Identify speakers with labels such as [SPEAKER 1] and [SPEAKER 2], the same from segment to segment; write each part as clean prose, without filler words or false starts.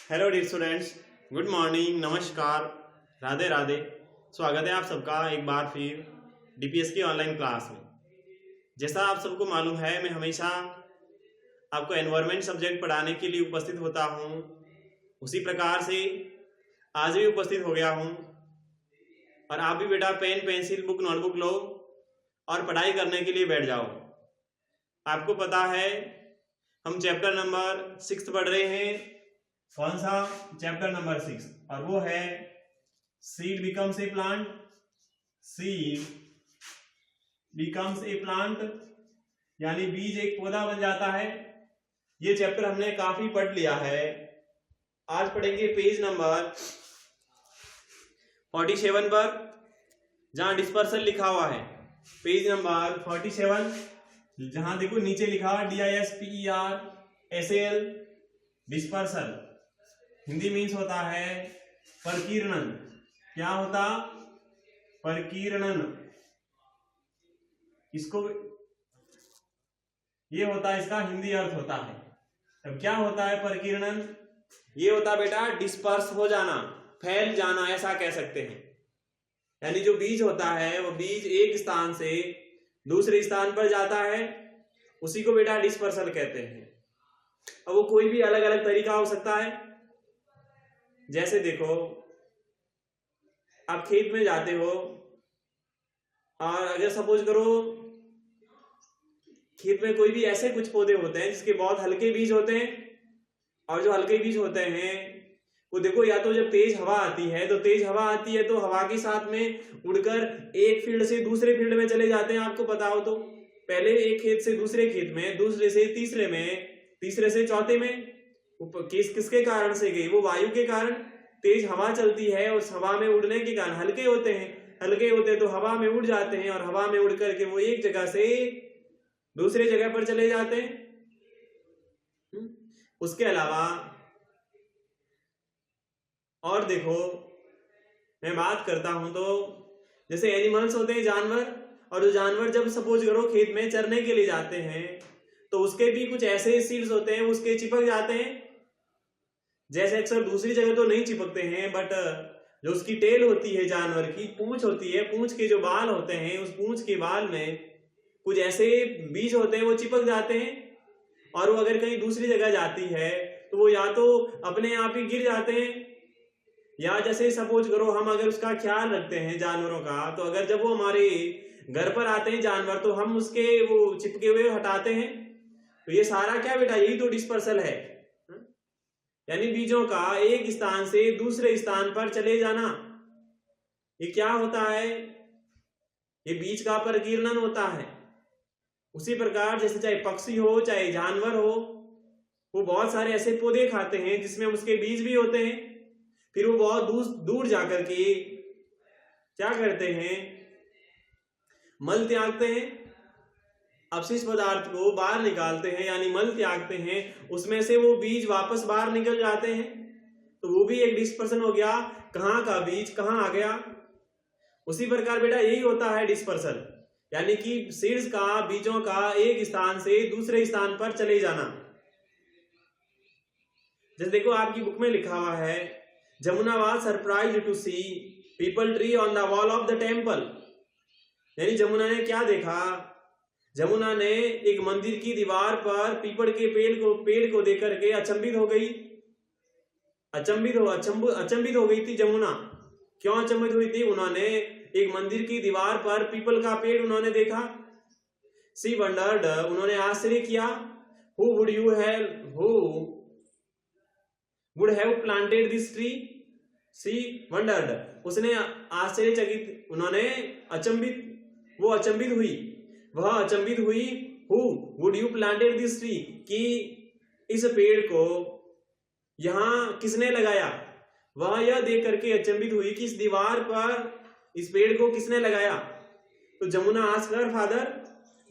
[SPEAKER 1] Hello dear students, good morning, नमस्कार, राधे राधे। स्वागत है आप सबका एक बार फिर डीपीएस की ऑनलाइन क्लास में। जैसा आप सबको मालूम है, मैं हमेशा आपको एनवायरनमेंट सब्जेक्ट पढ़ाने के लिए उपस्थित होता हूँ। उसी प्रकार से आज भी उपस्थित हो गया हूँ और आप भी बेटा पेन पेंसिल बुक नोटबुक लो और पढ़ाई करने के लिए बैठ जाओ। आपको पता है हम चैप्टर नंबर 6 पढ़ रहे हैं। कौन सा? चैप्टर नंबर 6, और वो है seed becomes a plant. Seed becomes a plant यानी बीज एक पौधा बन जाता है। ये चैप्टर हमने काफी पढ़ लिया है। आज पढ़ेंगे पेज नंबर 47 पर, जहां डिस्पर्सल लिखा हुआ है। पेज नंबर 47, जहां देखो नीचे लिखा हुआ DISPERSAL, डिस्पर्सल। हिंदी मीन्स होता है परकीर्णन। क्या होता? परकीर्णन। इसको ये होता है, इसका हिंदी अर्थ होता है। अब क्या होता है परकीर्णन? ये होता बेटा डिस्पर्स हो जाना, फैल जाना, ऐसा कह सकते हैं। यानी जो बीज होता है वो बीज एक स्थान से दूसरे स्थान पर जाता है, उसी को बेटा डिस्पर्सल कहते हैं। अब वो कोई भी अलग अलग तरीका हो सकता है। जैसे देखो, आप खेत में जाते हो और अगर सपोज करो खेत में कोई भी ऐसे कुछ पौधे होते हैं जिसके बहुत हल्के बीज होते हैं, और जो हल्के बीज होते हैं वो देखो, या तो जब तेज हवा आती है तो हवा के साथ में उड़कर एक फील्ड से दूसरे फील्ड में चले जाते हैं। आपको पता हो तो पहले एक खेत से दूसरे खेत में, दूसरे से तीसरे में, तीसरे से चौथे में। किसके कारण से गई? वो वायु के कारण। तेज हवा चलती है और हवा में उड़ने के कारण हल्के होते हैं तो हवा में उड़ जाते हैं, और हवा में उड़ करके वो एक जगह से दूसरे जगह पर चले जाते हैं। उसके अलावा और देखो, मैं बात करता हूं तो जैसे एनिमल्स होते हैं, जानवर, और जो जानवर जब सपोज करो खेत में चरने के लिए जाते हैं तो उसके भी कुछ ऐसे सीड्स होते हैं, उसके चिपक जाते हैं। जैसे अक्सर दूसरी जगह तो नहीं चिपकते हैं, बट जो उसकी टेल होती है, जानवर की पूंछ होती है, पूंछ के जो बाल होते हैं, उस पूंछ के बाल में कुछ ऐसे बीज होते हैं, वो चिपक जाते हैं। और वो अगर कहीं दूसरी जगह जाती है तो वो या तो अपने आप ही गिर जाते हैं, या जैसे सपोज करो हम अगर उसका ख्याल रखते हैं जानवरों का, तो अगर जब वो हमारे घर पर आते हैं जानवर, तो हम उसके वो चिपके हुए हटाते हैं। तो ये सारा क्या बेटा? यही तो डिस्पर्सल है। यानी बीजों का एक स्थान से दूसरे स्थान पर चले जाना। ये क्या होता है? ये बीज का परकीर्णन होता है। उसी प्रकार जैसे चाहे पक्षी हो चाहे जानवर हो, वो बहुत सारे ऐसे पौधे खाते हैं जिसमें उसके बीज भी होते हैं। फिर वो बहुत दूर जाकर के क्या करते हैं? मल त्यागते हैं, अपशिष्ट पदार्थ को बाहर निकालते हैं, यानी मल त्यागते हैं। उसमें से वो बीज वापस बाहर निकल जाते हैं, तो वो भी एक डिस्पर्सन हो गया। कहाँ का बीज कहाँ आ गया? उसी प्रकार बेटा यही होता है डिस्पर्सन, यानी कि सीड्स का, बीजों का एक स्थान से दूसरे स्थान पर चले जाना। जैसे देखो आपकी बुक में लिखा हुआ है, Jamuna was surprised to see peepal tree on the wall of the temple. यानी जमुना ने क्या देखा? जमुना ने एक मंदिर की दीवार पर पीपल के पेड़ को देख करके अचंभित हो गई। अचंभित हो गई थी जमुना। क्यों अचंभित हुई थी? उन्होंने एक मंदिर की दीवार पर पीपल का पेड़ उन्होंने देखा। सी वंडर्ड, उन्होंने आश्चर्य किया। Who would have planted this tree? She wondered, उसने आश्चर्यचकित, उन्होंने वो अचंभित हुई। Who would you planted this tree, कि इस पेड़ को यहां किसने लगाया? वह यह देख करके अचंभित हुई कि इस दीवार पर इस पेड़ को किसने लगाया। तो Jamuna asked her father,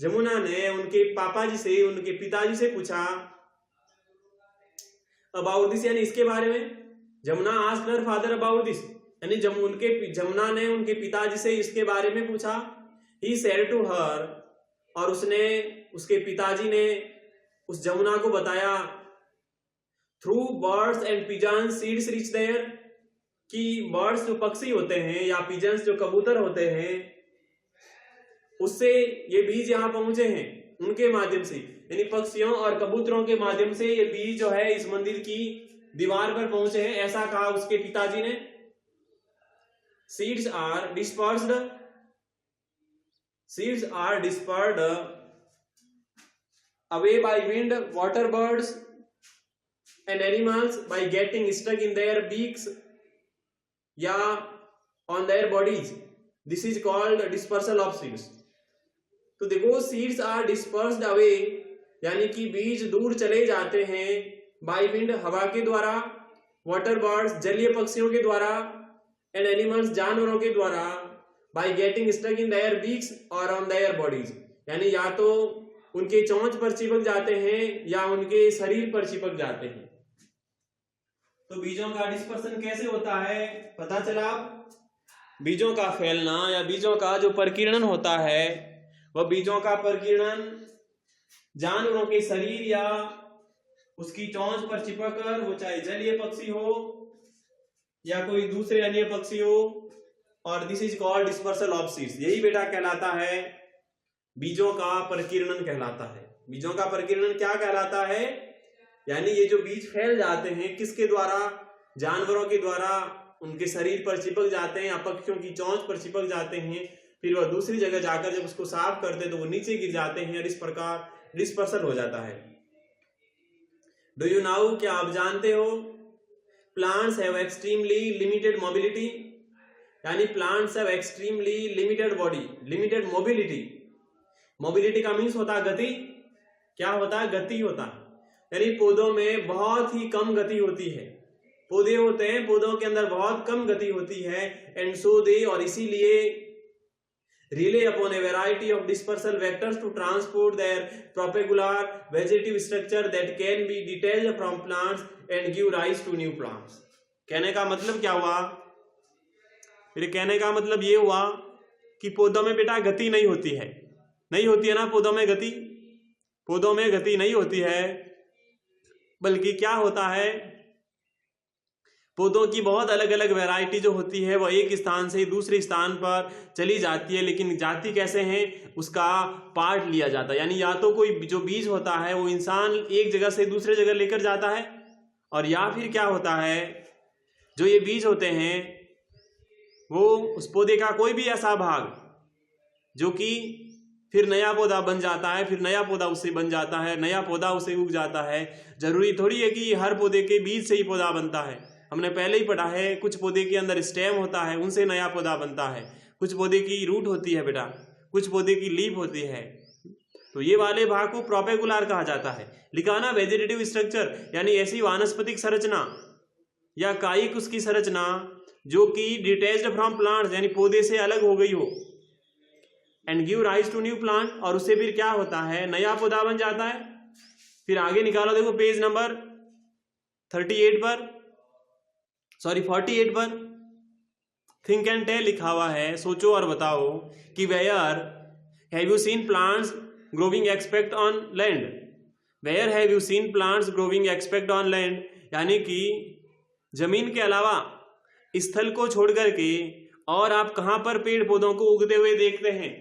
[SPEAKER 1] Jamuna ने उनके पापा जी से, उनके पिताजी से पूछा अबाउट दिस, यानी इसके बारे में। Jamuna asked her father about this, यानी जमुना ने उनके पिताजी से इसके बारे में पूछा। ही सेड टू हर, और उसके पिताजी ने उस जमुना को बताया, through birds and pigeons seeds reach there, कि बर्ड्स जो पक्षी होते हैं या पिजन्स जो कबूतर होते हैं उससे ये बीज यहाँ पहुंचे हैं, उनके माध्यम से, यानी पक्षियों और कबूतरों के माध्यम से ये बीज जो है इस मंदिर की दीवार पर पहुंचे हैं, ऐसा कहा उसके पिताजी ने। Seeds are dispersed away by wind, water birds and animals by getting stuck in their beaks या on their bodies. This is called dispersal of seeds. तो देखो seeds are dispersed away, यानी कि बीज दूर चले जाते हैं, by wind हवा के द्वारा, water birds जलीय पक्षियों के द्वारा, and animals जानवरों के द्वारा, by getting stuck in their beaks or on their bodies, यानी या तो उनके चोंच पर चिपक जाते हैं या उनके शरीर पर चिपक जाते हैं। तो बीजों का डिस्पर्सन कैसे होता है पता चला। बीजों का फैलना या बीजों का जो प्रकीर्णन होता है वह बीजों का प्रकीर्णन जानवरों के शरीर या उसकी चोंच पर चिपक कर, वो चाहे जलीय पक्षी हो या कोई दूसरे अन्य पक्षी हो, और this is called dispersal of seeds. यही बेटा कहलाता है बीजों का प्रकीर्णन कहलाता है। बीजों का प्रकीर्णन क्या कहलाता है, यानी ये जो बीज फैल जाते हैं किसके द्वारा, जानवरों के द्वारा, उनके शरीर पर चिपक जाते हैं या पक्षियों की चोंच पर चिपक जाते हैं, फिर वह दूसरी जगह जाकर जब उसको साफ करते हैं तो वो नीचे गिर जाते हैं और इस प्रकार डिस्पर्सल हो जाता है। डू यू नाउ, क्या आप जानते हो, plants have extremely limited mobility, यानी plants have extremely limited body, limited mobility. Mobility का मीन्स होता है गति, क्या होता है, गति होता है, यानी पौधों में बहुत ही कम गति होती है। पौधे होते हैं, पौधों के अंदर बहुत कम गति होती है, एंड सो दे, और इसीलिए rely upon a variety of dispersal vectors to transport their propagular vegetative structure that can be detached from plants and give rise to new plants. कहने का मतलब क्या हुआ, मेरे कहने का मतलब ये हुआ कि पौधों में बेटा गति नहीं होती है, नहीं होती है ना पौधों में गति, पौधों में गति नहीं होती है, बल्कि क्या होता है, पौधों की बहुत अलग अलग वैरायटी जो होती है वो एक स्थान से दूसरे स्थान पर चली जाती है, लेकिन जाती कैसे हैं उसका पार्ट लिया जाता है। यानी या तो कोई जो बीज होता है वो इंसान एक जगह से दूसरे जगह लेकर जाता है, और या फिर क्या होता है, जो ये बीज होते हैं वो उस पौधे का कोई भी ऐसा भाग जो कि फिर नया पौधा बन जाता है, फिर नया पौधा उससे बन जाता है, नया पौधा उससे उग जाता है। जरूरी थोड़ी है कि हर पौधे के बीज से ही पौधा बनता है, हमने पहले ही पढ़ा है, कुछ पौधे के अंदर स्टेम होता है, उनसे नया पौधा बनता है, कुछ पौधे की रूट होती है बेटा, कुछ पौधे की लीफ होती है, तो ये वाले भाग को प्रोपेगुलर कहा जाता है। लिखाना वेजिटेटिव स्ट्रक्चर, यानी ऐसी वानस्पतिक संरचना या कायिक उसकी संरचना जो कि डिटैच्ड फ्रॉम प्लांट्स, यानी पौधे से अलग हो गई हो, and give rise to new plant, और उससे फिर क्या होता है, नया पौधा बन जाता है। फिर आगे निकालो, देखो पेज नंबर 48 पर थिंक एंड टेल लिखा हुआ है, सोचो और बताओ कि where have you seen plants growing expect on land, where have you seen plants growing expect on land, यानी कि जमीन के अलावा स्थल को छोड़ करके और आप कहां पर पेड़ पौधों को उगते हुए देखते हैं,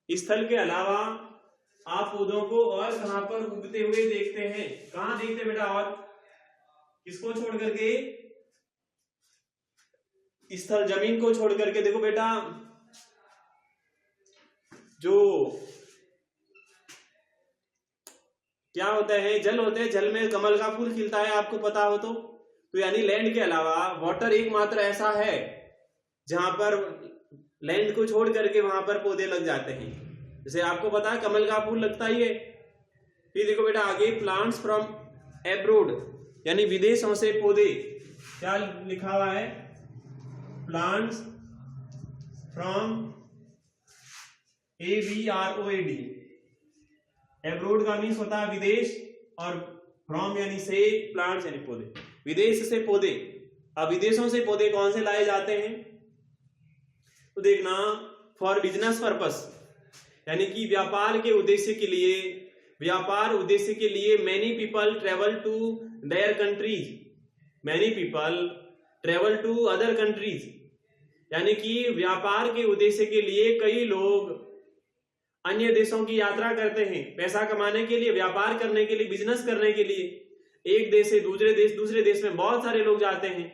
[SPEAKER 1] स्थल के अलावा आप पौधों को और कहां पर उगते हुए देखते हैं, कहां देखते बेटा, और किसको छोड़ करके, स्थल जमीन को छोड़ करके। देखो बेटा, जो क्या होता है, जल होते हैं, जल में कमल का फूल खिलता है, आपको पता हो तो यानी लैंड के अलावा वाटर एकमात्र ऐसा है जहां पर लैंड को छोड़ करके वहां पर पौधे लग जाते हैं। जैसे आपको पता है कमल का फूल लगता ही है। फिर देखो बेटा आगे, प्लांट्स फ्रॉम एब्रोड, यानी विदेशों से पौधे, क्या लिखा हुआ है, प्लांट्स फ्रॉम ABROAD, एब्रोड का मीन्स होता है विदेश, और फ्रॉम यानी से, प्लांट्स यानी पौधे, विदेश से पौधे। अब विदेशों से पौधे कौन से लाए जाते हैं, तो देखना, फॉर बिजनेस पर्पस, यानी कि व्यापार के उद्देश्य के लिए व्यापार उद्देश्य के लिए many people travel to their countries, many people travel to other countries, यानी कि व्यापार के उद्देश्य के लिए कई लोग अन्य देशों की यात्रा करते हैं, पैसा कमाने के लिए, व्यापार करने के लिए, बिजनेस करने के लिए। एक देश से दूसरे देश में बहुत सारे लोग जाते हैं।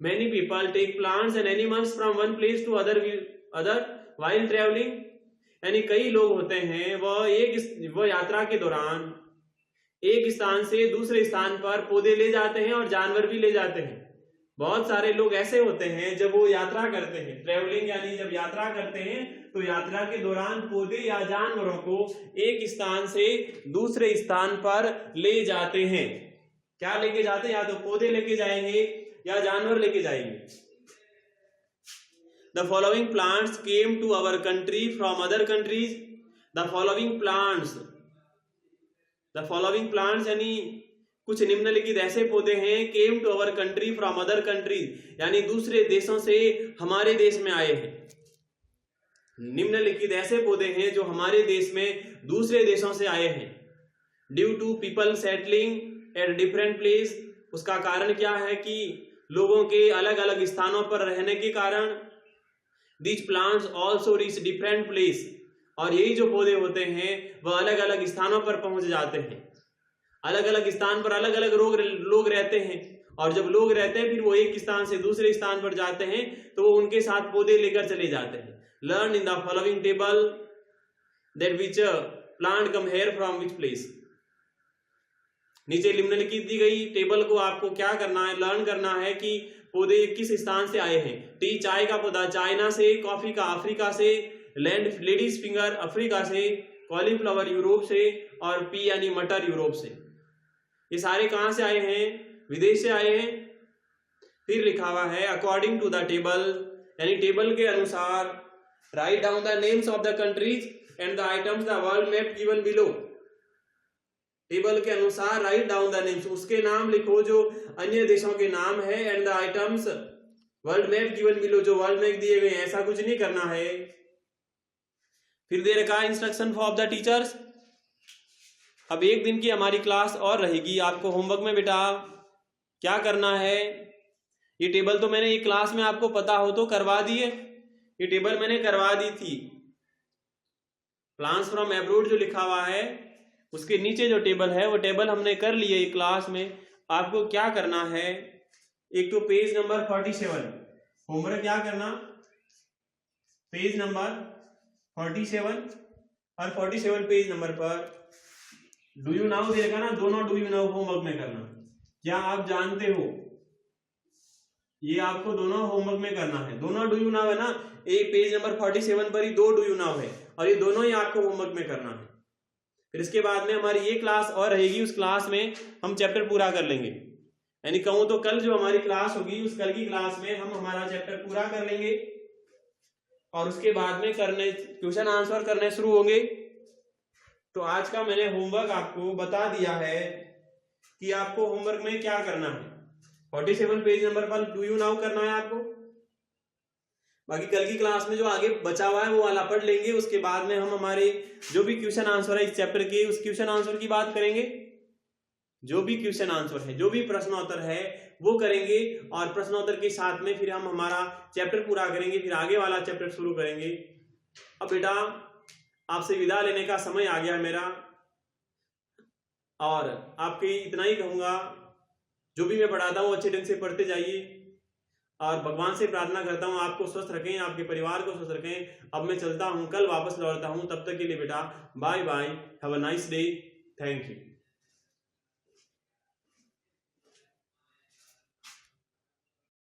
[SPEAKER 1] Many people take plants and animals from one place to other while traveling, यानी कई लोग होते हैं वह यात्रा के दौरान एक स्थान से दूसरे स्थान पर पौधे ले जाते हैं और जानवर भी ले जाते हैं। बहुत सारे लोग ऐसे होते हैं जब वो यात्रा करते हैं, ट्रेवलिंग यानी जब यात्रा करते हैं तो यात्रा के दौरान पौधे या जानवरों को एक स्थान से दूसरे स्थान पर ले जाते हैं। क्या लेके जाते हैं? या तो पौधे लेके जाएंगे या जानवर लेके जाएंगे। The following plants came to our country from other countries. The following plants यानी कुछ निम्नलिखित ऐसे पौधे हैं came to our country from other countries, यानी दूसरे देशों से हमारे देश में आए हैं। निम्नलिखित ऐसे पौधे हैं जो हमारे देश में दूसरे देशों से आए हैं। Due to people settling at different place, उसका कारण क्या है कि लोगों के अलग अलग स्थानों पर रहने के कारण these plants also reach different place, और यही जो पौधे होते हैं वह अलग अलग स्थानों पर पहुंच जाते हैं। अलग अलग स्थान पर अलग अलग लोग रहते हैं, और जब लोग रहते हैं फिर वो एक स्थान से दूसरे स्थान पर जाते हैं तो वो उनके साथ पौधे लेकर चले जाते हैं। Learn in the following table that which plant come here from which place. नीचे निम्नलिखित दी गई टेबल को आपको क्या करना है, लर्न करना है कि पौधे किस स्थान से आए हैं। टी चाय का पौधा चाइना से, कॉफी का अफ्रीका से, लेडीज फिंगर अफ्रीका से, कॉलीफ्लावर यूरोप से, और पी यानी मटर यूरोप से। ये सारे कहां से आए हैं? विदेश से आए हैं। फिर लिखा हुआ है अकॉर्डिंग टू द टेबल, यानी टेबल के अनुसार write down the names of the countries and the items the world map given below. Table के अनुसार राइट डाउन द नेम्स, उसके नाम लिखो जो अन्य देशों के नाम है, and the items world map given below, जो वर्ल्ड मैप दिए गए हैं। ऐसा कुछ नहीं करना है। फिर दे रखा इंस्ट्रक्शन फॉर द टीचर्स। अब एक दिन की हमारी क्लास और रहेगी। आपको होमवर्क में बेटा क्या करना है, ये टेबल तो मैंने एक क्लास में आपको पता हो तो करवा दी है, ये टेबल मैंने करवा दी थी। प्लान्स फ्रॉम एब्रोड जो लिखा हुआ है उसके नीचे जो टेबल है वो टेबल हमने कर ली है क्लास में। आपको क्या करना है, एक तो पेज नंबर 47 होमवर्क क्या करना, पेज नंबर 47 और 47 पेज नंबर पर डू यू नाउ दे रखा ना, दोनों डू यू नाउ होमवर्क में करना। क्या आप जानते हो, ये आपको दोनों होमवर्क में करना है। दोनों डू यू नाउ है ना, एक पेज नंबर 47 पर ही दो डू यू नाउ है और ये दोनों ही आपको होमवर्क में करना है। फिर इसके बाद में हमारी ये क्लास और रहेगी, उस क्लास में हम चैप्टर पूरा कर लेंगे। यानी कहूं तो कल जो हमारी क्लास होगी उस कल की क्लास में हम हमारा चैप्टर पूरा कर लेंगे और उसके बाद में क्वेश्चन आंसर करने शुरू होंगे। तो आज का मैंने होमवर्क आपको बता दिया है कि आपको होमवर्क में क्या करना है। 47 पेज नंबर पर डू यू नाउ करना है आपको। बाकी कल की क्लास में जो आगे बचा हुआ है वो वाला पढ़ लेंगे। उसके बाद में हम हमारे जो भी क्वेश्चन आंसर है इस चैप्टर के, उस क्वेश्चन आंसर की बात करेंगे। जो भी क्वेश्चन आंसर है, जो भी प्रश्नोत्तर है वो करेंगे और प्रश्नोत्तर के साथ में फिर हम हमारा चैप्टर पूरा करेंगे, फिर आगे वाला चैप्टर शुरू करेंगे। अब बेटा आपसे विदा लेने का समय आ गया मेरा, और आपके इतना ही कहूंगा, जो भी मैं पढ़ाता हूँ अच्छे ढंग से पढ़ते जाइए और भगवान से प्रार्थना करता हूँ आपको स्वस्थ रखें, आपके परिवार को स्वस्थ रखें। अब मैं चलता हूँ, कल वापस लौटता हूँ। तब तक के लिए बेटा bye bye, have a nice day, thank you.